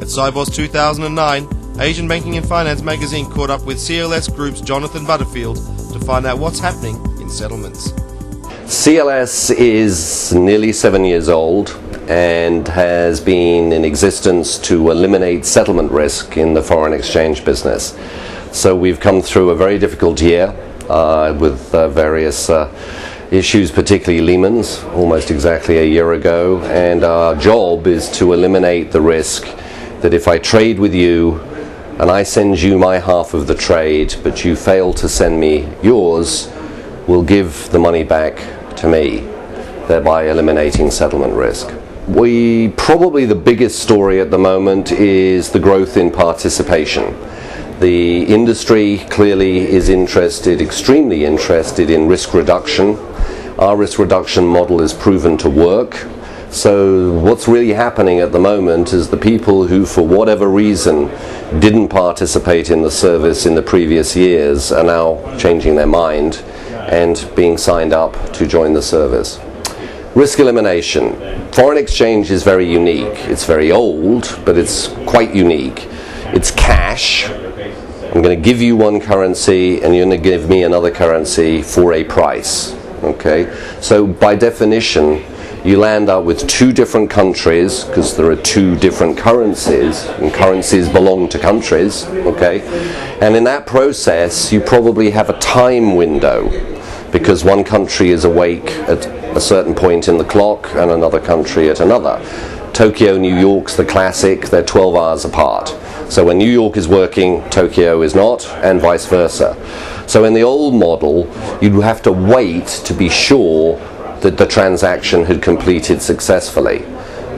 At SIBOS 2009, Asian Banking and Finance magazine caught up with CLS Group's Jonathan Butterfield to find out what's happening in settlements. CLS is nearly 7 years old and has been in existence to eliminate settlement risk in the foreign exchange business. So we've come through a very difficult year with various issues, particularly Lehman's, almost exactly a year ago, and our job is to eliminate the risk that if I trade with you and I send you my half of the trade, but you fail to send me yours, we'll give the money back to me, thereby eliminating settlement risk. Probably the biggest story at the moment is the growth in participation. The industry clearly is extremely interested in risk reduction. Our risk reduction model is proven to work. So what's really happening at the moment is the people who, for whatever reason, didn't participate in the service in the previous years are now changing their mind and being signed up to join the service. Risk elimination. Foreign exchange is very unique. It's very old, but it's quite unique. It's cash. I'm going to give you one currency and you're going to give me another currency for a price. Okay? So by definition, you land up with two different countries because there are two different currencies, and currencies belong to countries. Okay? And in that process, you probably have a time window because one country is awake at a certain point in the clock and another country at another. Tokyo, New York's the classic, they're 12 hours apart. So when New York is working, Tokyo is not, and vice versa. So in the old model, you'd have to wait to be sure that the transaction had completed successfully.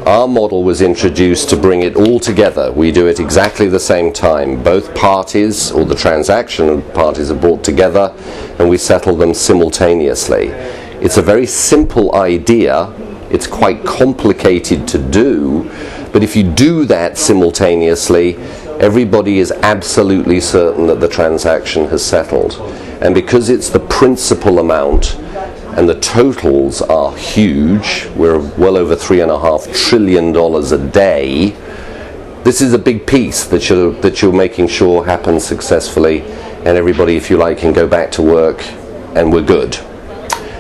Our model was introduced to bring it all together. We do it exactly the same time. Both parties, or the transaction parties, are brought together and we settle them simultaneously. It's a very simple idea. It's quite complicated to do, but if you do that simultaneously, everybody is absolutely certain that the transaction has settled. And because it's the principal amount and the totals are huge, we're well over $3.5 trillion a day, this is a big piece that you're making sure happens successfully, and everybody, if you like, can go back to work and we're good.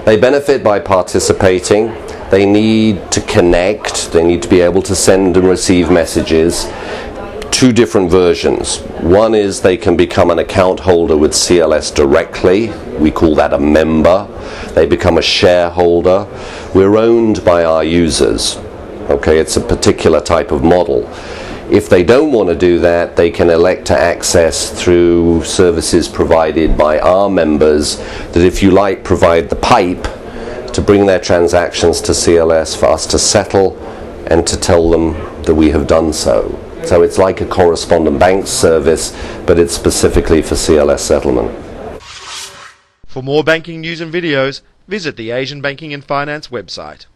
They benefit by participating. They need to connect. They need to be able to send and receive messages. Two different versions. One is they can become an account holder with CLS directly. We call that a member. They become a shareholder. We're owned by our users. Okay, it's a particular type of model. If they don't want to do that, they can elect to access through services provided by our members that, if you like, provide the pipe to bring their transactions to CLS for us to settle and to tell them that we have done so. So it's like a correspondent bank service, but it's specifically for CLS settlement. For more banking news and videos, visit the Asian Banking and Finance website.